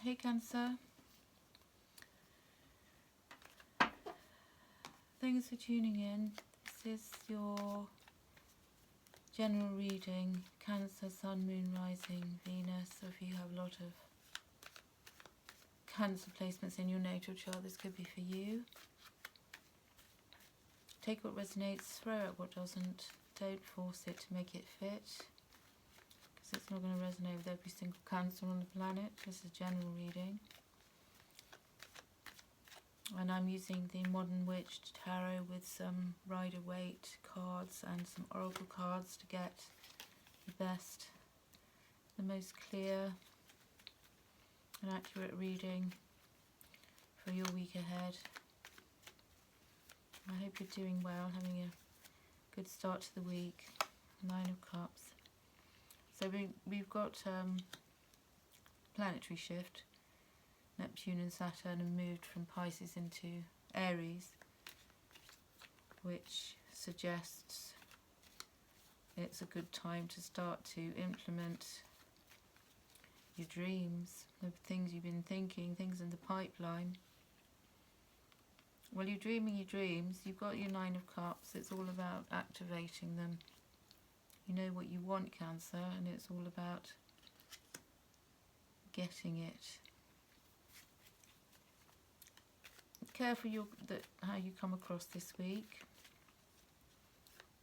Hey Cancer, thanks for tuning in. This is your general reading, Cancer, Sun, Moon, Rising, Venus. So if you have a lot of Cancer placements in your natal chart, this could be for you. Take what resonates, throw out what doesn't. Don't force it to make it fit, because it's not going to resonate with every single Cancer on the planet. This is general reading. And I'm using the Modern Witch Tarot with some Rider-Waite cards and some Oracle cards to get the best, the most clear and accurate reading for your week ahead. I hope you're doing well, having a good start to the week. 9 of Cups. So we've got planetary shift. Neptune and Saturn have moved from Pisces into Aries, which suggests it's a good time to start to implement your dreams, the things you've been thinking, things in the pipeline. Well, you're dreaming your dreams, you've got your 9 of Cups, it's all about activating them. You know what you want, Cancer, and it's all about getting it. Careful how you come across this week.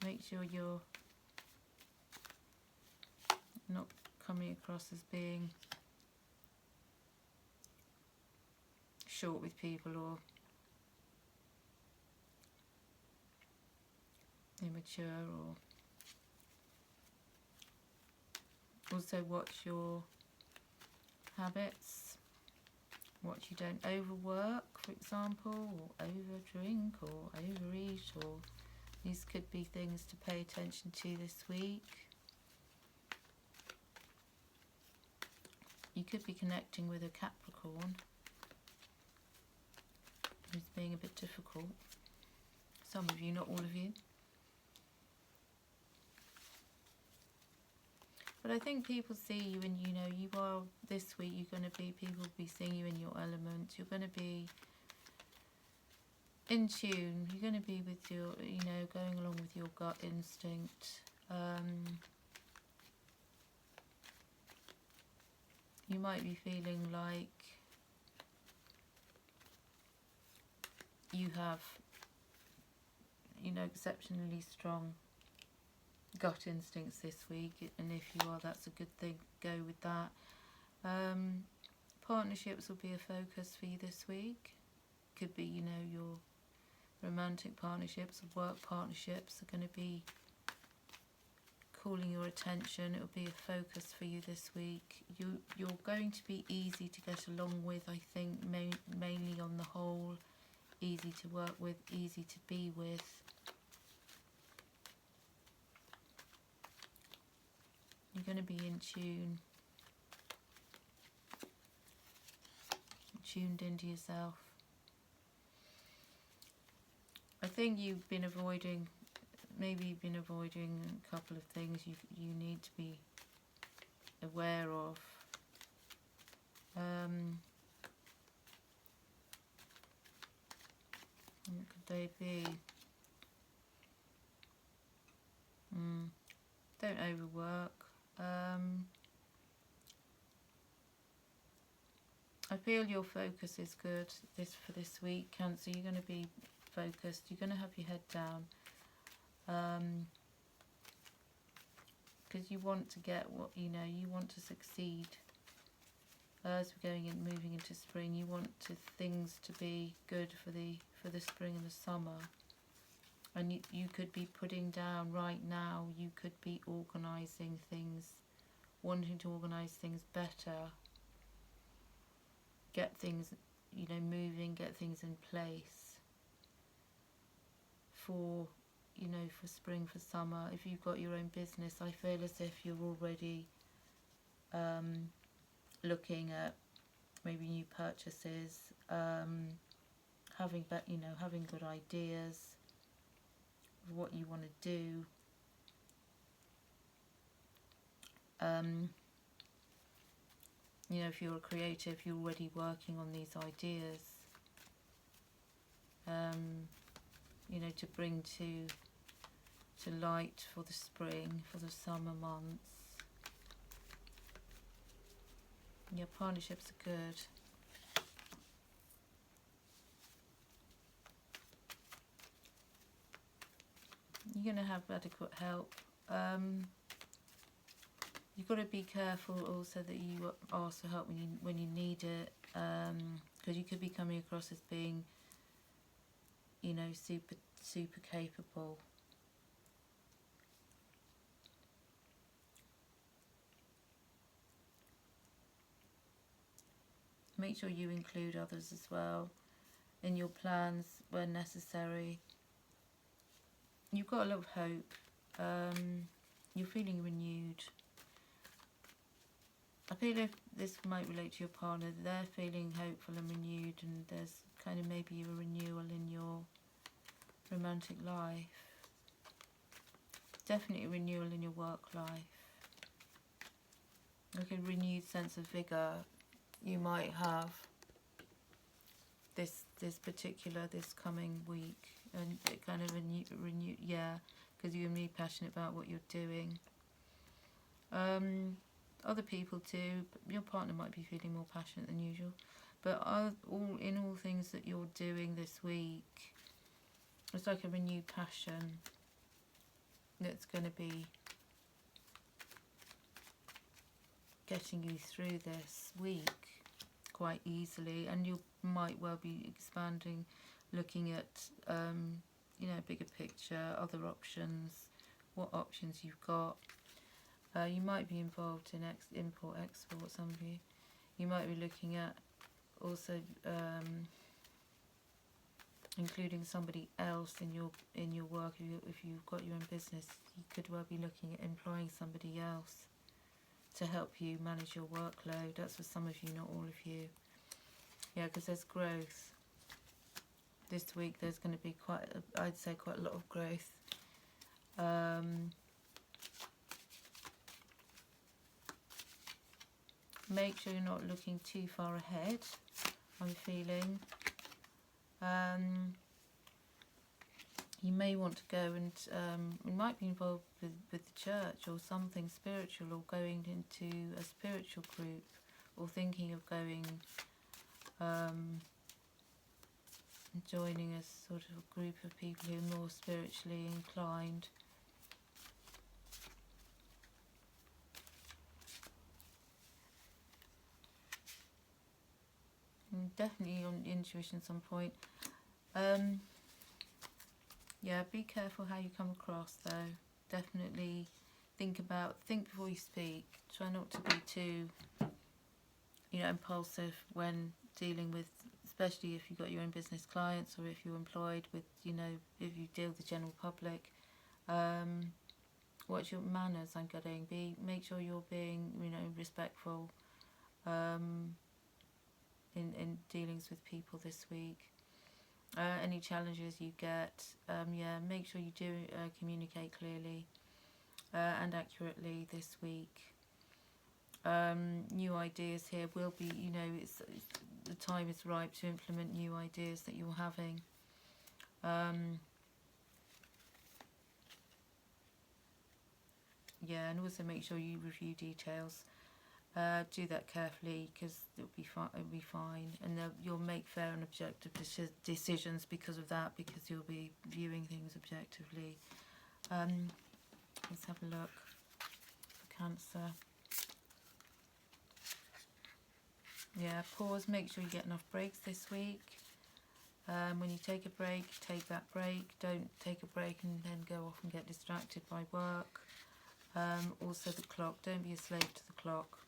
Make sure you're not coming across as being short with people or immature, or also watch your habits. Watch you don't overwork, for example, or overdrink or overeat, or these could be things to pay attention to this week. You could be connecting with a Capricorn who's being a bit difficult. Some of you, not all of you. But I think people see you, and you know, you are, this week you're going to be, people will be seeing you in your element. You're going to be in tune. You're going to be with your, you know, going along with your gut instinct. You might be feeling like you have, you know, exceptionally strong gut instincts this week, and if you are, that's a good thing. Go with that. Partnerships will be a focus for you this week. Could be, you know, your romantic partnerships or work partnerships are going to be calling your attention. It will be a focus for you this week. You're going to be easy to get along with, I think, mainly on the whole. Easy to work with, easy to be with. You're going to be in tune, tuned into yourself. I think you've been avoiding, maybe you've been avoiding a couple of things you need to be aware of. What could they be? Don't overwork. I feel your focus is good for this week, Cancer. You're going to be focused. You're going to have your head down, because you want to get what, you know, you want to succeed. As we're moving into spring, you want things to be good for the spring and the summer. And you could be putting down right now, you could be organising things, wanting to organise things better, get things, you know, moving, get things in place for, you know, for spring, for summer. If you've got your own business, I feel as if you're already looking at maybe new purchases, having good ideas of what you want to do. You know, if you're a creative, you're already working on these ideas, you know, to bring to light for the spring, for the summer months. Your partnerships are good. You're going to have adequate help. You've got to be careful also that you ask for help when you need it, because you could be coming across as being, you know, super capable. Make sure you include others as well in your plans where necessary. You've got a lot of hope. You're feeling renewed. I feel if this might relate to your partner, they're feeling hopeful and renewed, and there's kind of maybe a renewal in your romantic life. Definitely a renewal in your work life. Like a renewed sense of vigour you might have this coming week, and it kind of renew, yeah, because you're really passionate about what you're doing. Other people too, but your partner might be feeling more passionate than usual. But in all things that you're doing this week, it's like a renewed passion that's going to be getting you through this week quite easily, and you might well be expanding, looking at you know, bigger picture, other options, what options you've got. You might be involved in import export, some of you. You might be looking at also including somebody else in your work. If you've got your own business, you could well be looking at employing somebody else to help you manage your workload. That's for some of you, not all of you. Yeah, because there's growth. This week there's going to be I'd say quite a lot of growth. Make sure you're not looking too far ahead, I'm feeling. You may want to go and you might be involved with the church or something spiritual, or going into a spiritual group, or thinking of going joining a sort of a group of people who are more spiritually inclined. Definitely on intuition at some point. Yeah, be careful how you come across though. Definitely think before you speak. Try not to be too, you know, impulsive when dealing with, especially if you've got your own business clients, or if you're employed with, you know, if you deal with the general public. Watch your manners, I'm getting. Make sure you're being, you know, respectful in dealings with people this week. Any challenges you get, yeah, make sure you do communicate clearly and accurately this week. New ideas here will be, you know, the time is ripe to implement new ideas that you're having. Yeah, and also make sure you review details. Do that carefully, because it'll be fine, and you'll make fair and objective decisions because of that, because you'll be viewing things objectively. Let's have a look for Cancer. Yeah, pause. Make sure you get enough breaks this week. When you take a break, take that break. Don't take a break and then go off and get distracted by work. Also the clock. Don't be a slave to the clock.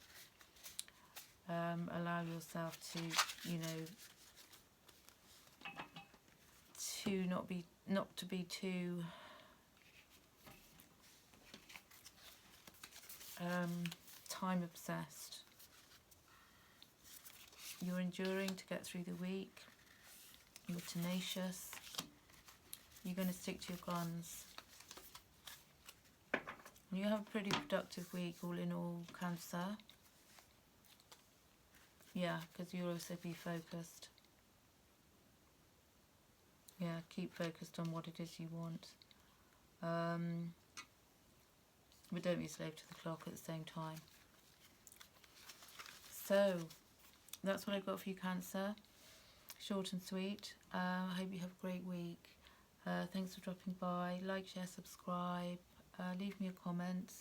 Allow yourself to, you know, not to be too time obsessed. You're enduring to get through the week. You're tenacious. You're going to stick to your guns. You have a pretty productive week all in all, Cancer. Yeah, because you'll also be focused. Yeah, keep focused on what it is you want. But don't be a slave to the clock at the same time. So, that's what I've got for you, Cancer. Short and sweet. I hope you have a great week. Thanks for dropping by. Like, share, subscribe. Leave me a comment.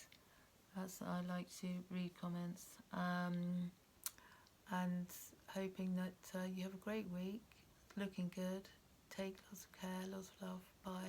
I like to read comments. And hoping that you have a great week. Looking good. Take lots of care, lots of love. Bye.